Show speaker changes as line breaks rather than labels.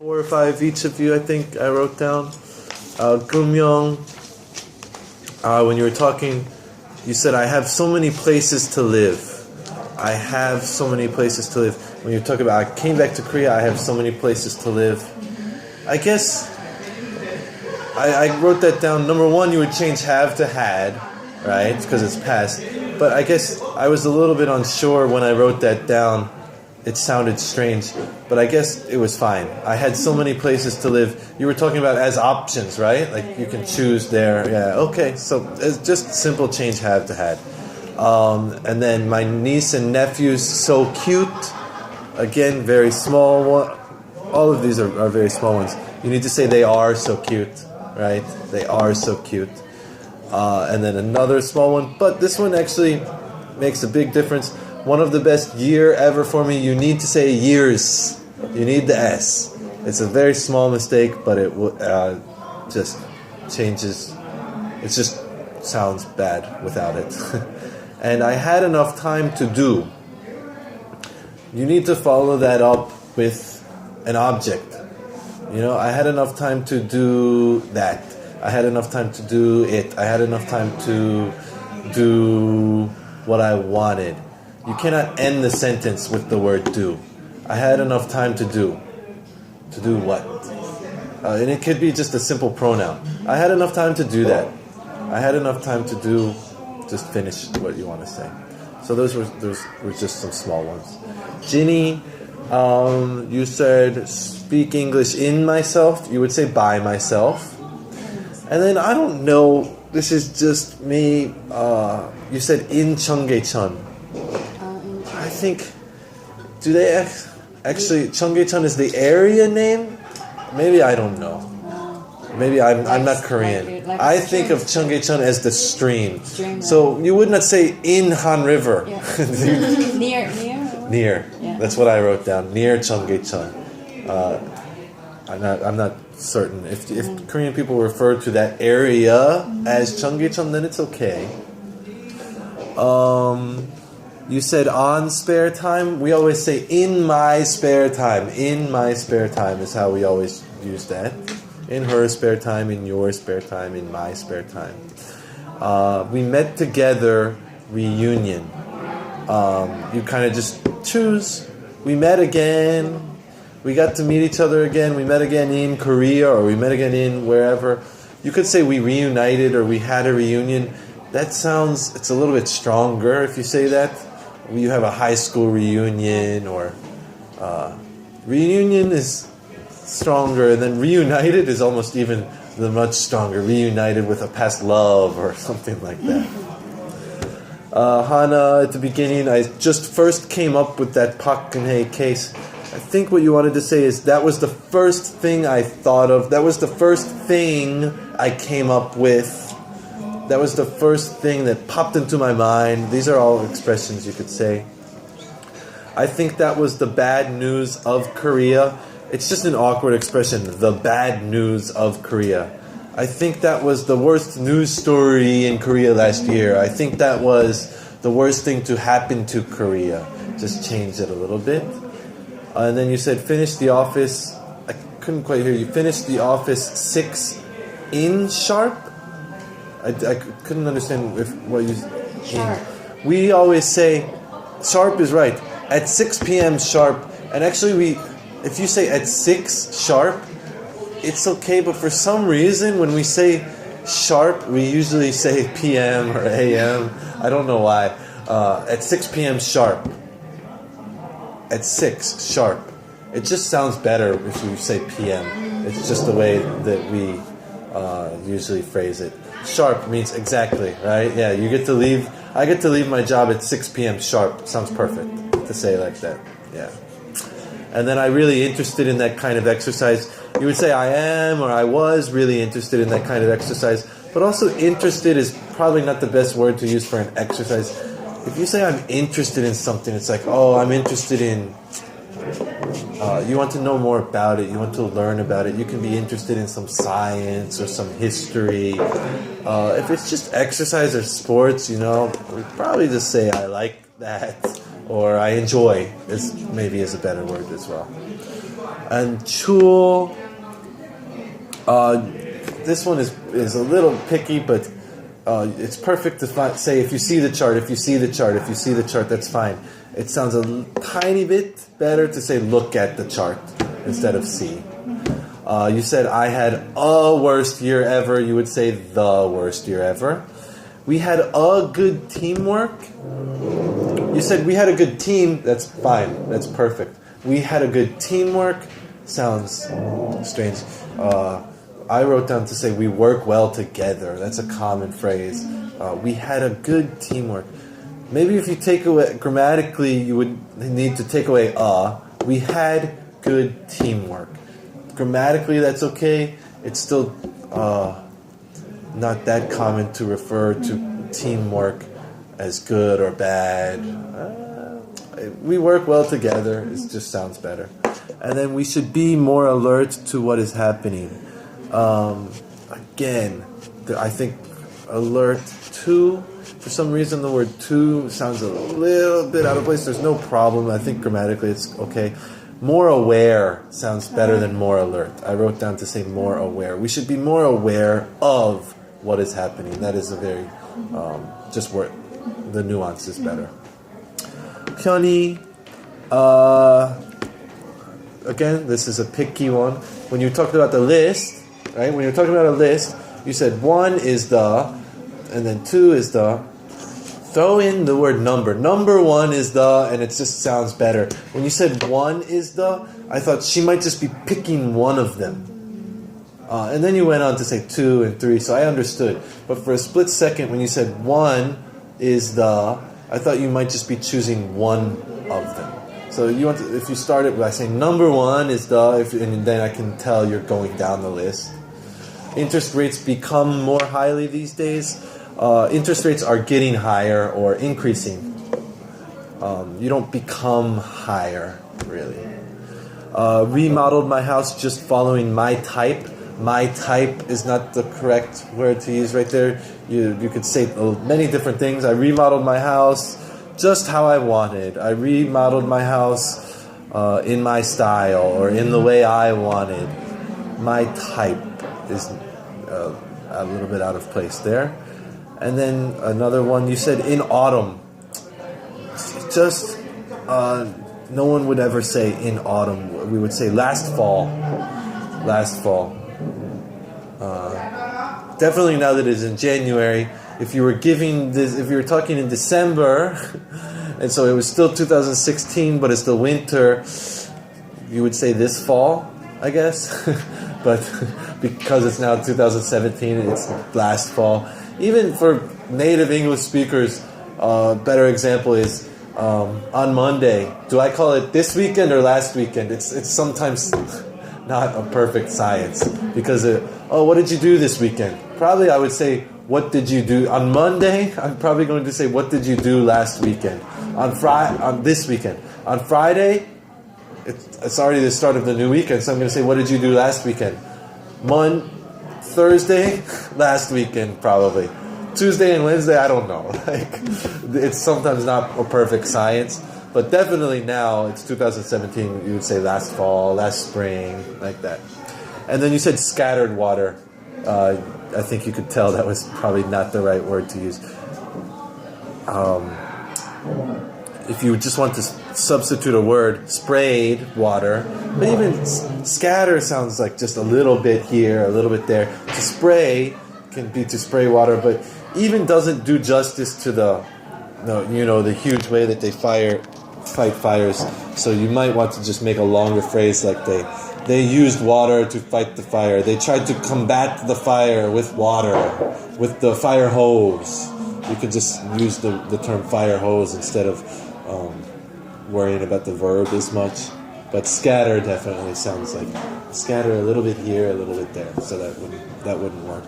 four or five each of you, I think I wrote down. Gumyong, when you were talking, you said, I have so many places to live. I have so many places to live. When you talk about, I came back to Korea, I have so many places to live. I guess I wrote that down. Number one, you would change have to had, right? Because it's past. But I guess I was a little bit unsure when I wrote that down. It sounded strange, but I guess it was fine. I had so many places to live. You were talking about as options, right? Like you can choose there. Yeah, okay. So it's just simple change have to had. And then my niece and nephews, so cute. Again, very small one. All of these are very small ones. You need to say they are so cute, right? They are so cute. And then another small one. But this one actually makes a big difference. One of the best year ever for me. You need to say years. You need the S. It's a very small mistake, but it just changes. It just sounds bad without it. And I had enough time to do. You need to follow that up with an object. You know, I had enough time to do that. I had enough time to do it. I had enough time to do what I wanted. You cannot end the sentence with the word do. I had enough time to do. To do what? And it could be just a simple pronoun. I had enough time to do that. I had enough time to do, just finish what you want to say. So those were just some small ones. Ginny, you said speak English in myself. You would say by myself. And then I don't know, this is just me. You said in Cheonggyecheon. I think, do they actually, Cheonggyecheon is the area name? Maybe I don't know. Maybe I'm not Korean. I think of Cheonggyecheon as the stream. So you would not say in Han River.
Yeah.
Near.
Yeah.
That's what I wrote down. Near Cheonggyecheon. I'm not certain. If Korean people refer to that area as Cheonggyecheon, then it's okay. You said on spare time. We always say in my spare time. In my spare time is how we always use that. In her spare time, in your spare time, in my spare time. We met together, reunion. You kind of just choose. We met again. We got to meet each other again. We met again in Korea, or we met again in wherever. You could say we reunited or we had a reunion. That sounds, it's a little bit stronger if you say that. You have a high school reunion, or reunion is stronger, and then reunited is almost even the much stronger. Reunited with a past love or something like that. Hana, at the beginning, I just first came up with that Park Geun-hye case. I think what you wanted to say is that was the first thing I thought of. That was the first thing I came up with. That was the first thing that popped into my mind. These are all expressions you could say. I think that was the bad news of Korea. It's just an awkward expression, the bad news of Korea. I think that was the worst news story in Korea last year. I think that was the worst thing to happen to Korea. Just change it a little bit. And then you said finish the office. I couldn't quite hear you. Finish the office 6 in sharp? I couldn't understand what you
Sharp.
We always say sharp is right. At 6 p.m. sharp. And actually if you say at 6 sharp, it's okay, but for some reason when we say sharp, we usually say p.m. or a.m. I don't know why. At 6 p.m. sharp. At 6 sharp. It just sounds better if you say p.m. It's just the way that we usually phrase it. Sharp means exactly, right? Yeah, you get to leave. I get to leave my job at 6 p.m. sharp. Sounds perfect to say like that. Yeah. And then I'm really interested in that kind of exercise. You would say I am, or I was really interested in that kind of exercise. But also interested is probably not the best word to use for an exercise. If you say I'm interested in something, it's like, oh, I'm interested in... you want to know more about it. You want to learn about it. You can be interested in some science or some history. If it's just exercise or sports, we'd probably just say I like that, or I enjoy is a better word as well. And chul. This one is a little picky, but it's perfect to say if you see the chart, if you see the chart, if you see the chart, that's fine. It sounds a tiny bit better to say look at the chart instead of see. You said I had a worst year ever. You would say the worst year ever. We had a good teamwork. You said we had a good team. That's fine. That's perfect. We had a good teamwork. Sounds strange. I wrote down to say we work well together. That's a common phrase. We had a good teamwork. Maybe if you take away grammatically, you would need to take away we had good teamwork. Grammatically, that's okay. It's still not that common to refer to teamwork as good or bad. We work well together. It just sounds better. And then we should be more alert to what is happening. Again, I think alert to, for some reason the word to sounds a little bit out of place. There's no problem. I think grammatically it's okay. More aware sounds better than more alert. I wrote down to say more aware. We should be more aware of what is happening. That is a very, just where the nuance is better. 편히, again, this is a picky one. When you talked about the list, right? When you're talking about a list, you said 1 is the, and then 2 is the. Throw in the word number. Number 1 is the, and it just sounds better. When you said 1 is the, I thought she might just be picking one of them. And then you went on to say 2 and 3, so I understood. But for a split second, when you said 1 is the, I thought you might just be choosing one of them. So you want to, if you started by saying number 1 is the, and then I can tell you're going down the list. Interest rates become more highly these days. Interest rates are getting higher or increasing. You don't become higher, really. Remodeled my house just following my type. My type is not the correct word to use right there. You could say many different things. I remodeled my house just how I wanted. I remodeled my house in my style or in the way I wanted. My type is a little bit out of place there. And then another one, you said in autumn. Just, no one would ever say in autumn. We would say last fall. Last fall. Definitely now that it's in January. If you were giving this, if you were talking in December, and so it was still 2016, but it's still winter, you would say this fall, I guess. But because it's now 2017, it's last fall. Even for native English speakers, better example is on Monday. Do I call it this weekend or last weekend? It's sometimes not a perfect science because what did you do this weekend? Probably I would say, what did you do on Monday? I'm probably going to say, what did you do last weekend? On this weekend. On Friday, it's already the start of the new weekend, so I'm going to say, what did you do last weekend? Thursday, last weekend probably. Tuesday and Wednesday, I don't know. It's sometimes not a perfect science, but definitely now it's 2017. You would say last fall, last spring, like that. And then you said scattered water. I think you could tell that was probably not the right word to use. If you just want to substitute a word, sprayed water, but even scatter sounds like just a little bit here, a little bit there. To spray can be to spray water, but even doesn't do justice to the huge way that they fight fires. So you might want to just make a longer phrase like they used water to fight the fire. They tried to combat the fire with water, with the fire hose. You could just use the term fire hose instead of worrying about the verb as much. But scatter definitely sounds like scatter a little bit here, a little bit there. So that wouldn't work.